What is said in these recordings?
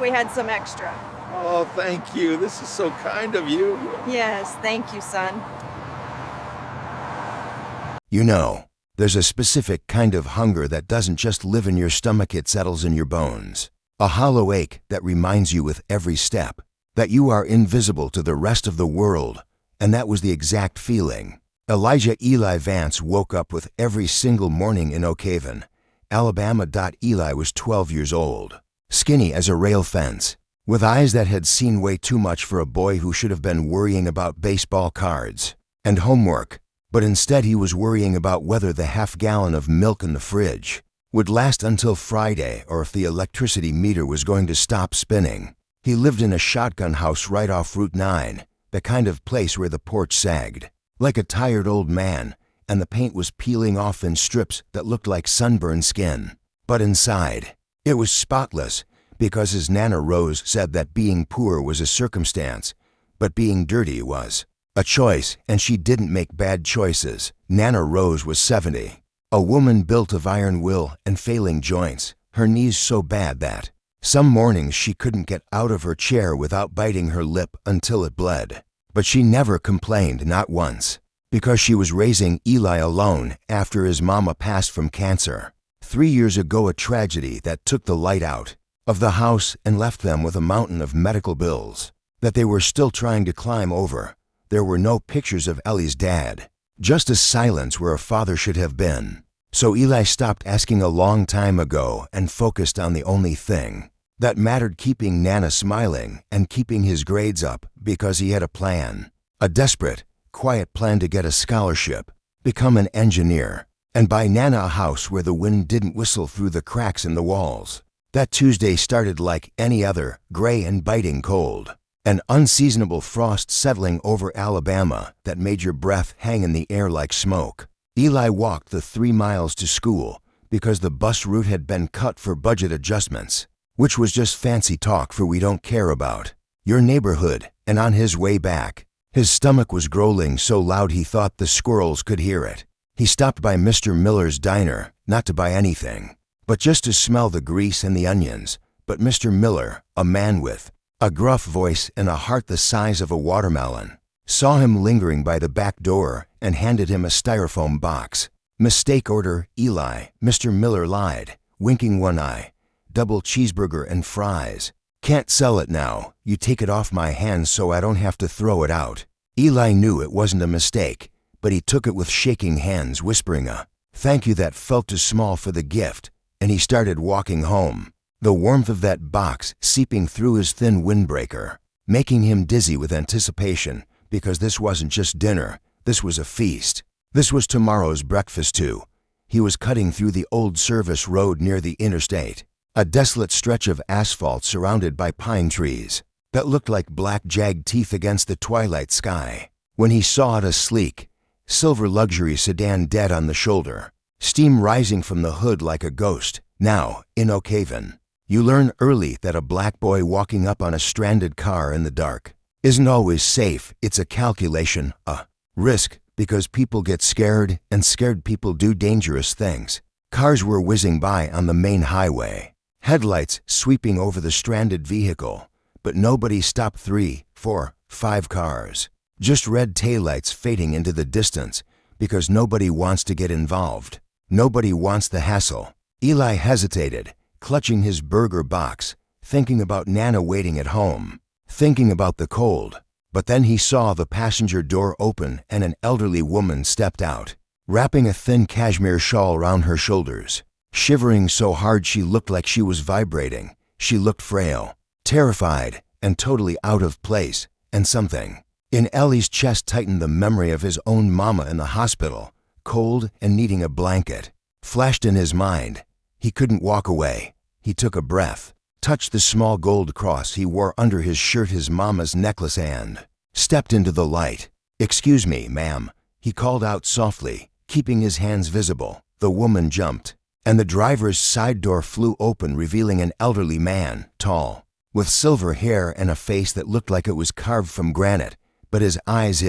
we had some extra. Oh, thank you. This is so kind of you. Yes, thank you, son. You know, there's a specific kind of hunger that doesn't just live in your stomach, it settles in your bones. A hollow ache that reminds you with every step that you are invisible to the rest of the world, and that was the exact feeling Elijah Eli Vance woke up with every single morning in Oak Haven, Alabama. Eli was 12 years old, skinny as a rail fence, with eyes that had seen way too much for a boy who should have been worrying about baseball cards and homework, but instead he was worrying about whether the half-gallon of milk in the fridge would last until Friday or if the electricity meter was going to stop spinning. He lived in a shotgun house right off Route 9, the kind of place where the porch sagged like a tired old man, and the paint was peeling off in strips that looked like sunburned skin. But inside, it was spotless, because his Nana Rose said that being poor was a circumstance, but being dirty was a choice, and she didn't make bad choices. Nana Rose was 70, a woman built of iron will and failing joints, her knees so bad that some mornings she couldn't get out of her chair without biting her lip until it bled. But she never complained, not once, because she was raising Eli alone after his mama passed from cancer 3 years ago, a tragedy that took the light out of the house and left them with a mountain of medical bills that they were still trying to climb over. There were no pictures of Ellie's dad, just a silence where a father should have been. So Eli stopped asking a long time ago and focused on the only thing that mattered, keeping Nana smiling and keeping his grades up, because he had a plan, a desperate, quiet plan to get a scholarship, become an engineer, and buy Nana a house where the wind didn't whistle through the cracks in the walls. That Tuesday started like any other, gray and biting cold, an unseasonable frost settling over Alabama that made your breath hang in the air like smoke. Eli walked the 3 miles to school because the bus route had been cut for budget adjustments, which was just fancy talk for we don't care about your neighborhood. And on his way back, his stomach was growling so loud he thought the squirrels could hear it. He stopped by Mr. Miller's diner, not to buy anything, but just to smell the grease and the onions. But Mr. Miller, a man with a gruff voice and a heart the size of a watermelon, saw him lingering by the back door and handed him a styrofoam box. "Mistake order, Eli," Mr. Miller lied, winking one eye. "Double cheeseburger and fries." "Can't sell it now. You take it off my hands so I don't have to throw it out." Eli knew it wasn't a mistake, but he took it with shaking hands, whispering a thank you that felt too small for the gift, and he started walking home, the warmth of that box seeping through his thin windbreaker, making him dizzy with anticipation, because this wasn't just dinner, this was a feast. This was tomorrow's breakfast too. He was cutting through the old service road near the interstate, a desolate stretch of asphalt surrounded by pine trees that looked like black jagged teeth against the twilight sky, when he saw it, a sleek, silver luxury sedan dead on the shoulder, steam rising from the hood like a ghost. Now, in Oak Haven, you learn early that a black boy walking up on a stranded car in the dark isn't always safe. It's a calculation, a risk, because people get scared, and scared people do dangerous things. Cars were whizzing by on the main highway, headlights sweeping over the stranded vehicle, but nobody stopped. 3, 4, 5 cars, just red taillights fading into the distance, because nobody wants to get involved. Nobody wants the hassle. Eli hesitated, clutching his burger box, thinking about Nana waiting at home, thinking about the cold. But then he saw the passenger door open and an elderly woman stepped out, wrapping a thin cashmere shawl around her shoulders, shivering so hard she looked like she was vibrating. She looked frail, terrified, and totally out of place, and something in Ellie's chest tightened. The memory of his own mama in the hospital, cold and needing a blanket, flashed in his mind. He couldn't walk away. He took a breath, touched the small gold cross he wore under his shirt, his mama's necklace, and stepped into the light. "Excuse me, ma'am," he called out softly, keeping his hands visible. The woman jumped, and the driver's side door flew open, revealing an elderly man, tall, with silver hair and a face that looked like it was carved from granite, but his eyes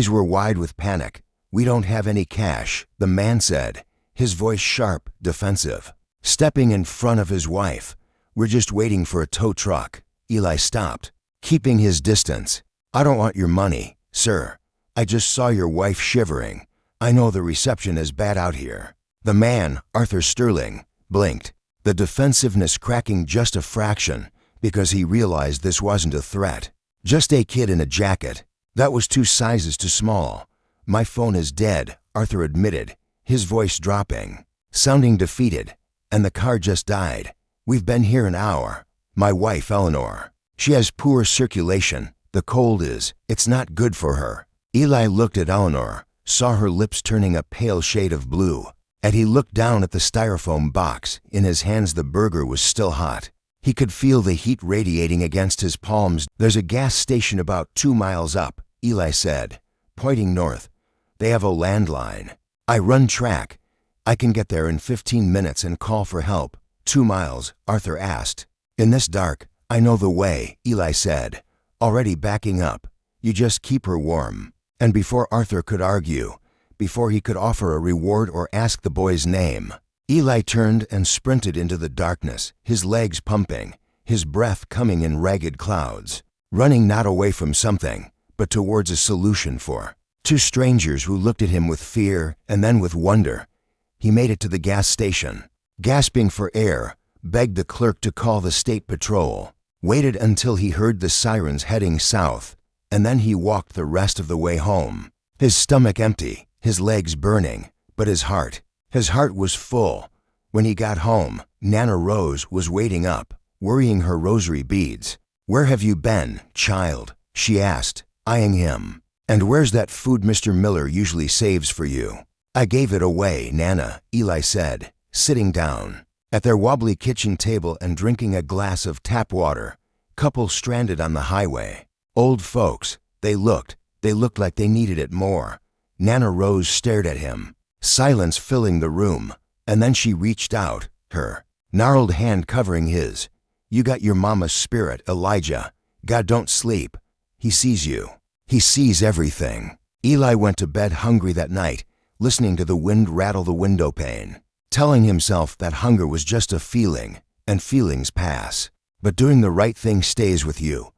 were wide with panic. "We don't have any cash," the man said, his voice sharp, defensive. Stepping in front of his wife We're just waiting for a tow truck. Eli stopped, keeping his distance. I don't want your money, sir. I just saw your wife shivering. I know the reception is bad out here. The man, Arthur Sterling, blinked, the defensiveness cracking just a fraction because he realized this wasn't a threat. Just a kid in a jacket. That was 2 sizes too small. My phone is dead, Arthur admitted, his voice dropping, sounding defeated. And the car just died. We've been here an hour. My wife, Eleanor. She has poor circulation. The cold it's not good for her. Eli looked at Eleanor, saw her lips turning a pale shade of blue, and he looked down at the styrofoam box. In his hands the burger was still hot. He could feel the heat radiating against his palms. There's a gas station about 2 miles up, Eli said, pointing north. They have a landline. I run track. I can get there in 15 minutes and call for help. 2 miles, Arthur asked. In this dark, I know the way, Eli said, already backing up. You just keep her warm. And before Arthur could argue, before he could offer a reward or ask the boy's name, Eli turned and sprinted into the darkness, his legs pumping, his breath coming in ragged clouds, running not away from something, but towards a solution for 2 strangers who looked at him with fear and then with wonder. He made it to the gas station, gasping for air, begged the clerk to call the state patrol, waited until he heard the sirens heading south, and then he walked the rest of the way home, his stomach empty, his legs burning, but his heart was full. When he got home, Nana Rose was waiting up, worrying her rosary beads. Where have you been, child? She asked, eyeing him. And where's that food Mr. Miller usually saves for you? I gave it away, Nana, Eli said, sitting down at their wobbly kitchen table and drinking a glass of tap water. Couple stranded on the highway. Old folks, they looked like they needed it more. Nana Rose stared at him, silence filling the room, and then she reached out, her gnarled hand covering his. You got your mama's spirit, Elijah. God don't sleep. He sees you. He sees everything. Eli went to bed hungry that night, listening to the wind rattle the window pane, telling himself that hunger was just a feeling, and feelings pass. But doing the right thing stays with you.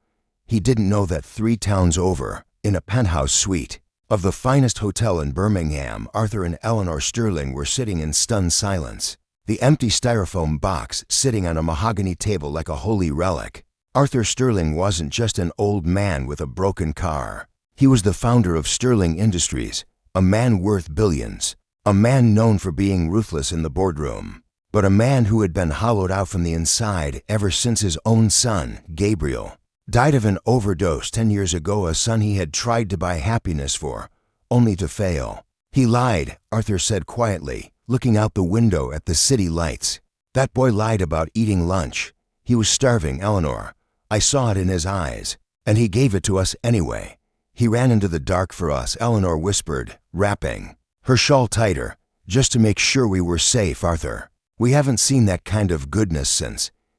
He didn't know that 3 towns over, in a penthouse suite of the finest hotel in Birmingham, Arthur and Eleanor Sterling were sitting in stunned silence, the empty styrofoam box sitting on a mahogany table like a holy relic. Arthur Sterling wasn't just an old man with a broken car. He was the founder of Sterling Industries, a man worth billions, a man known for being ruthless in the boardroom, but a man who had been hollowed out from the inside ever since his own son, Gabriel, died of an overdose 10 years ago, a son he had tried to buy happiness for, only to fail. He lied, Arthur said quietly, looking out the window at the city lights. That boy lied about eating lunch. He was starving, Eleanor. I saw it in his eyes, and he gave it to us anyway. He ran into the dark for us, Eleanor whispered, wrapping her shawl tighter, just to make sure we were safe, Arthur. We haven't seen that kind of goodness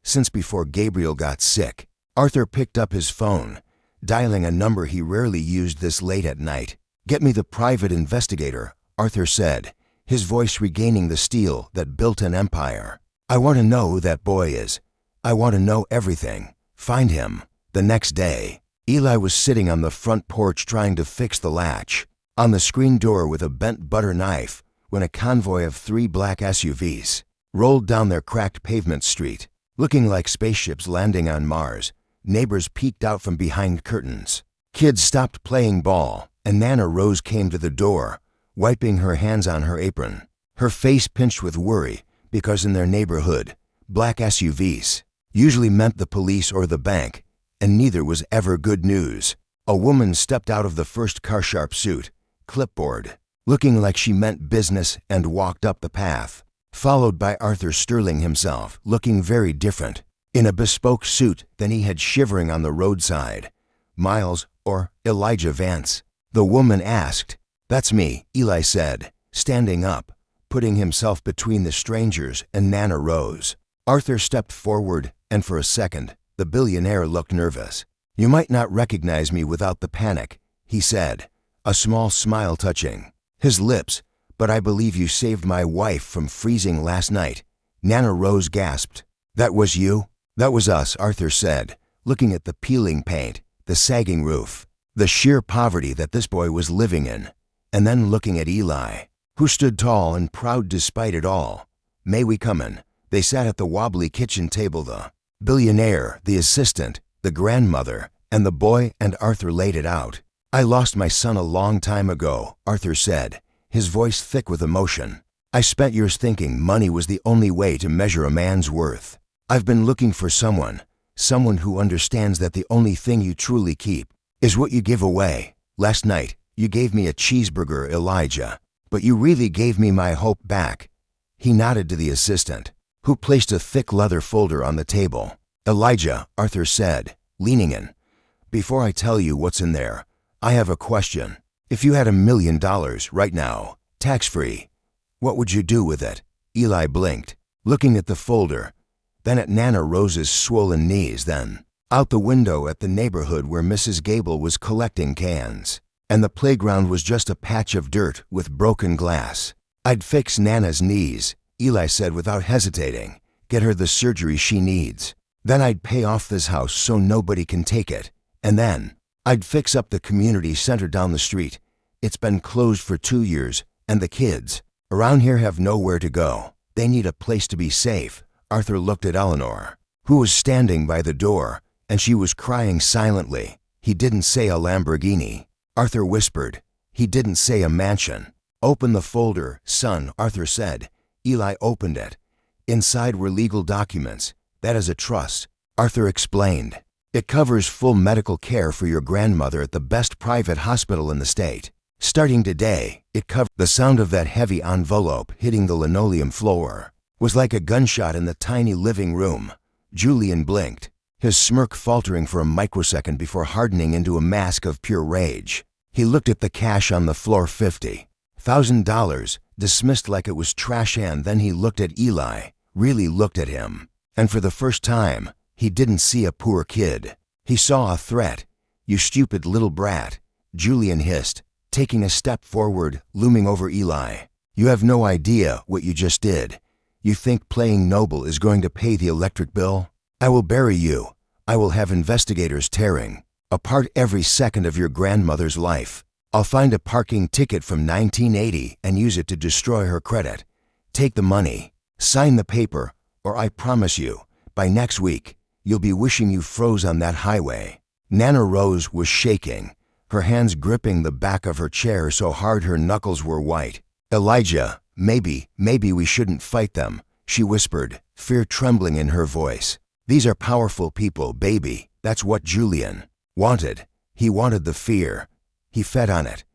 since before Gabriel got sick. Arthur picked up his phone, dialing a number he rarely used this late at night. Get me the private investigator, Arthur said, his voice regaining the steel that built an empire. I want to know who that boy is. I want to know everything. Find him. The next day, Eli was sitting on the front porch trying to fix the latch on the screen door with a bent butter knife when a convoy of 3 black SUVs rolled down their cracked pavement street, looking like spaceships landing on Mars. Neighbors peeked out from behind curtains. Kids stopped playing ball, and Nana Rose came to the door, wiping her hands on her apron, her face pinched with worry because in their neighborhood, black SUVs usually meant the police or the bank, and neither was ever good news. A woman stepped out of the first car-sharp suit, clipboard, looking like she meant business, and walked up the path, followed by Arthur Sterling himself, looking very different, in a bespoke suit than he had, shivering on the roadside. Miles or Elijah Vance? The woman asked. That's me, Eli said, standing up, putting himself between the strangers and Nana Rose. Arthur stepped forward, and for a second, the billionaire looked nervous. You might not recognize me without the panic, he said, a small smile touching his lips, but I believe you saved my wife from freezing last night. Nana Rose gasped. That was you? That was us, Arthur said, looking at the peeling paint, the sagging roof, the sheer poverty that this boy was living in, and then looking at Eli, who stood tall and proud despite it all. May we come in? They sat at the wobbly kitchen table, the billionaire, the assistant, the grandmother, and the boy, and Arthur laid it out. I lost my son a long time ago, Arthur said, his voice thick with emotion. I spent years thinking money was the only way to measure a man's worth. I've been looking for someone who understands that the only thing you truly keep is what you give away. Last night, you gave me a cheeseburger, Elijah, but you really gave me my hope back. He nodded to the assistant, who placed a thick leather folder on the table. Elijah, Arthur said, leaning in. Before I tell you what's in there, I have a question. If you had $1 million right now, tax-free, what would you do with it? Eli blinked, looking at the folder, then at Nana Rose's swollen knees, then out the window at the neighborhood where Mrs. Gable was collecting cans, and the playground was just a patch of dirt with broken glass. I'd fix Nana's knees, Eli said without hesitating, get her the surgery she needs. Then I'd pay off this house so nobody can take it, and then I'd fix up the community center down the street. It's been closed for 2 years, and the kids around here have nowhere to go. They need a place to be safe. Arthur looked at Eleanor, who was standing by the door, and she was crying silently. He didn't say a Lamborghini. Arthur whispered. He didn't say a mansion. Open the folder, son, Arthur said. Eli opened it. Inside were legal documents. That is a trust, Arthur explained. It covers full medical care for your grandmother at the best private hospital in the state. Starting today, it covered. The sound of that heavy envelope hitting the linoleum floor was like a gunshot in the tiny living room. Julian blinked, his smirk faltering for a microsecond before hardening into a mask of pure rage. He looked at the cash on the floor, $50,000, dismissed like it was trash, and then he looked at Eli, really looked at him. And for the first time, he didn't see a poor kid. He saw a threat. You stupid little brat, Julian hissed, taking a step forward, looming over Eli. You have no idea what you just did. You think playing noble is going to pay the electric bill? I will bury you. I will have investigators tearing apart every second of your grandmother's life. I'll find a parking ticket from 1980 and use it to destroy her credit. Take the money, sign the paper, or I promise you, by next week, you'll be wishing you froze on that highway. Nana Rose was shaking, her hands gripping the back of her chair so hard her knuckles were white. Elijah, maybe we shouldn't fight them, she whispered, fear trembling in her voice. These are powerful people, baby. That's what Julian wanted. He wanted the fear. He fed on it.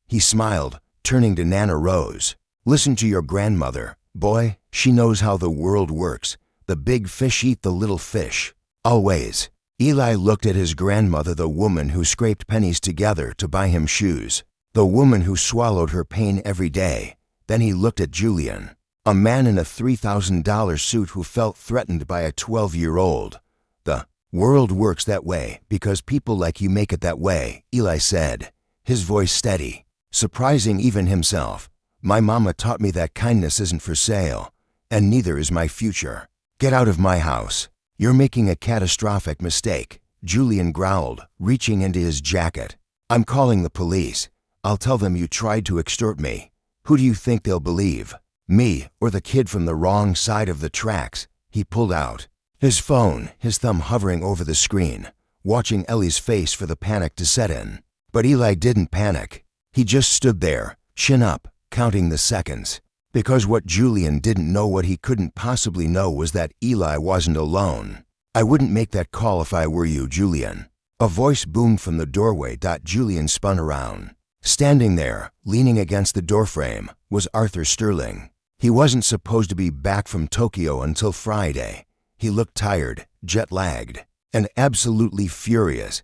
He smiled, turning to Nana Rose. Listen to your grandmother, boy. She knows how the world works. The big fish eat the little fish. Always. Eli looked at his grandmother, the woman who scraped pennies together to buy him shoes, the woman who swallowed her pain every day. Then he looked at Julian, a man in a $3,000 suit who felt threatened by a 12-year-old. The world works that way because people like you make it that way, Eli said, his voice steady, surprising even himself. My mama taught me that kindness isn't for sale, and neither is my future. Get out of my house. You're making a catastrophic mistake, Julian growled, reaching into his jacket. I'm calling the police. I'll tell them you tried to extort me. Who do you think they'll believe? Me or the kid from the wrong side of the tracks? He pulled out his phone, his thumb hovering over the screen, watching Ellie's face for the panic to set in. But Eli didn't panic. He just stood there, chin up, counting the seconds. Because what Julian didn't know, what he couldn't possibly know, was that Eli wasn't alone. I wouldn't make that call if I were you, Julian. A voice boomed from the doorway. Julian spun around. Standing there, leaning against the doorframe, was Arthur Sterling. He wasn't supposed to be back from Tokyo until Friday. He looked tired, jet-lagged, and absolutely furious.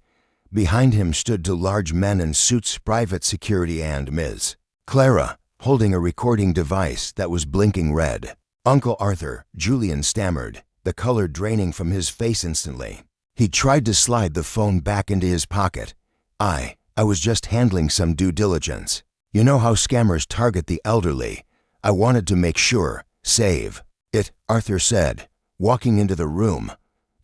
Behind him stood two large men in suits, private security, and Ms. Clara, holding a recording device that was blinking red. Uncle Arthur, Julian stammered, the color draining from his face instantly. He tried to slide the phone back into his pocket. I was just handling some due diligence. You know how scammers target the elderly. I wanted to make sure. Save it, Arthur said, walking into the room.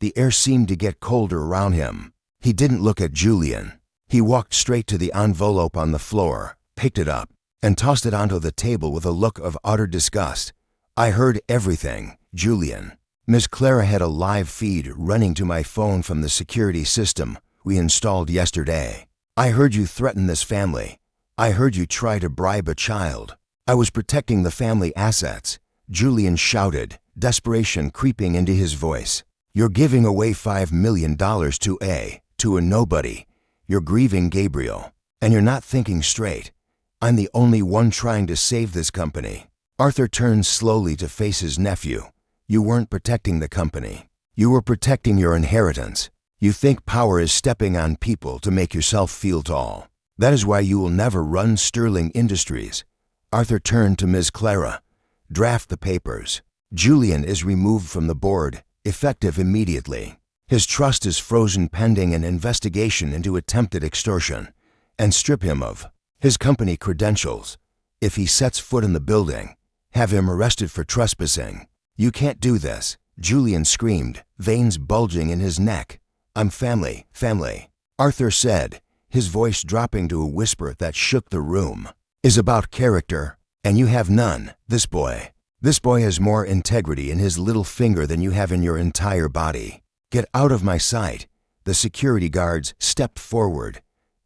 The air seemed to get colder around him. He didn't look at Julian. He walked straight to the envelope on the floor, picked it up, and tossed it onto the table with a look of utter disgust. I heard everything, Julian. Miss Clara had a live feed running to my phone from the security system we installed yesterday. I heard you threaten this family. I heard you try to bribe a child. I was protecting the family assets. Julian shouted, desperation creeping into his voice. You're giving away $5 million to a nobody. You're grieving Gabriel, and you're not thinking straight. I'm the only one trying to save this company. Arthur turned slowly to face his nephew. You weren't protecting the company. You were protecting your inheritance. You think power is stepping on people to make yourself feel tall. That is why you will never run Sterling Industries. Arthur turned to Ms. Clara. Draft the papers. Julian is removed from the board, effective immediately. His trust is frozen pending an investigation into attempted extortion, and strip him of his company credentials. If he sets foot in the building, have him arrested for trespassing. You can't do this, Julian screamed, veins bulging in his neck. I'm family. Arthur said, his voice dropping to a whisper that shook the room. Is about character, and you have none. This boy has more integrity in his little finger than you have in your entire body. Get out of my sight. The security guards stepped forward.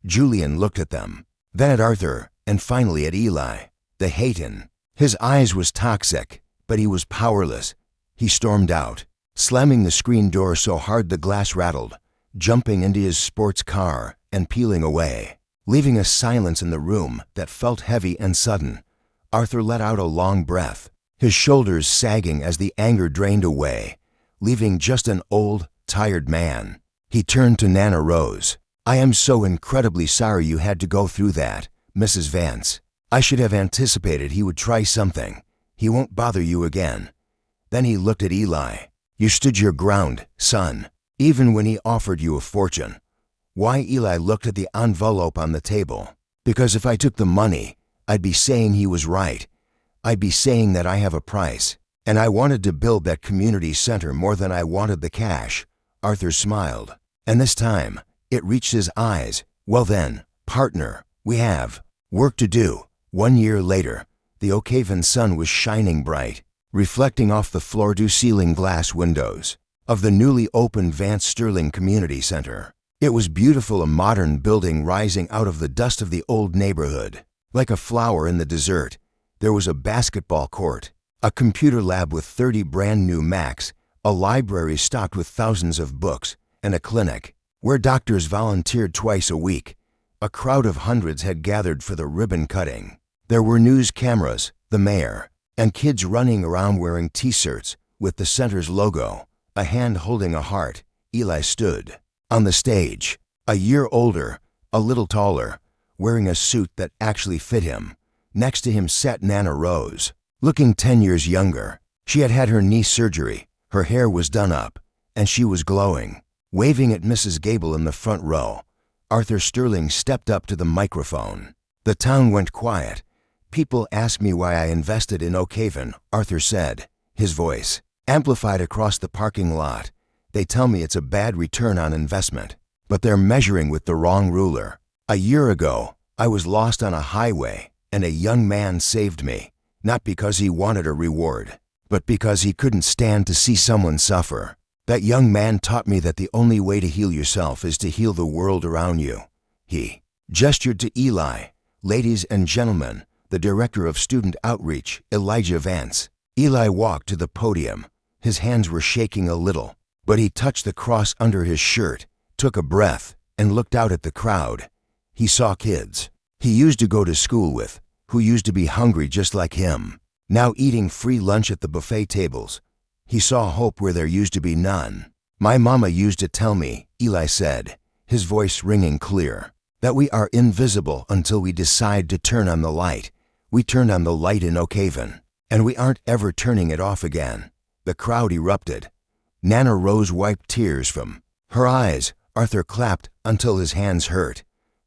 Julian looked at them, then at Arthur, and finally at Eli. The Hayton. His eyes was toxic, but he was powerless. He stormed out, slamming the screen door so hard the glass rattled, jumping into his sports car and peeling away, leaving a silence in the room that felt heavy and sudden. Arthur let out a long breath, his shoulders sagging as the anger drained away, leaving just an old, tired man. He turned to Nana Rose. I am so incredibly sorry you had to go through that, Mrs. Vance. I should have anticipated he would try something. He won't bother you again. Then he looked at Eli. You stood your ground, son, even when he offered you a fortune. Why? Eli looked at the envelope on the table. Because if I took the money, I'd be saying he was right. I'd be saying that I have a price, and I wanted to build that community center more than I wanted the cash. Arthur smiled, and this time, it reached his eyes. Well then, partner, we have work to do. 1 year later, the Oakhaven sun was shining bright, reflecting off the floor-to-ceiling glass windows of the newly opened Vance Sterling Community Center. It was beautiful, a modern building rising out of the dust of the old neighborhood. Like a flower in the desert, there was a basketball court, a computer lab with 30 brand new Macs, a library stocked with thousands of books, and a clinic where doctors volunteered twice a week. A crowd of hundreds had gathered for the ribbon cutting. There were news cameras, the mayor, and kids running around wearing t-shirts with the center's logo, a hand holding a heart. Eli stood on the stage, a year older, a little taller, wearing a suit that actually fit him. Next to him sat Nana Rose, looking 10 years younger. She had had her knee surgery, her hair was done up, and she was glowing. Waving at Mrs. Gable in the front row, Arthur Sterling stepped up to the microphone. The town went quiet. People ask me why I invested in Oakhaven, Arthur said, his voice amplified across the parking lot. They tell me it's a bad return on investment, but they're measuring with the wrong ruler. A year ago, I was lost on a highway, and a young man saved me, not because he wanted a reward, but because he couldn't stand to see someone suffer. That young man taught me that the only way to heal yourself is to heal the world around you. He gestured to Eli. Ladies and gentlemen, the Director of Student Outreach, Elijah Vance. Eli walked to the podium. His hands were shaking a little, but he touched the cross under his shirt, took a breath, and looked out at the crowd. He saw kids he used to go to school with, who used to be hungry just like him, now eating free lunch at the buffet tables. He saw hope where there used to be none. My mama used to tell me, Eli said, his voice ringing clear, that we are invisible until we decide to turn on the light. We turned on the light in Oakhaven, and we aren't ever turning it off again. The crowd erupted. Nana Rose wiped tears from her eyes. Arthur clapped until his hands hurt.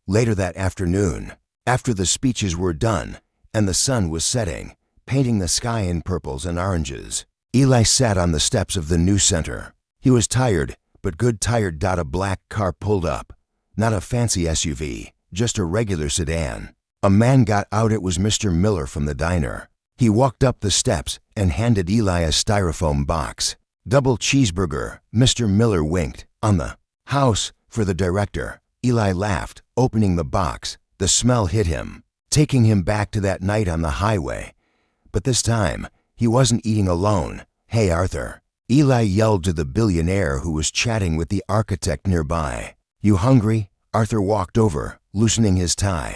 Later that afternoon, after the speeches were done and the sun was setting, painting the sky in purples and oranges, Eli sat on the steps of the new center. He was tired, but good tired. A black car pulled up. Not a fancy SUV, just a regular sedan. A man got out. It was Mr. Miller from the diner. He walked up the steps and handed Eli a styrofoam box. Double cheeseburger. Mr. Miller winked. On the house for the director. Eli laughed, opening the box. The smell hit him, taking him back to that night on the highway. But this time, he wasn't eating alone. "Hey, Arthur," Eli yelled to the billionaire who was chatting with the architect nearby. "You hungry?" Arthur walked over, loosening his tie.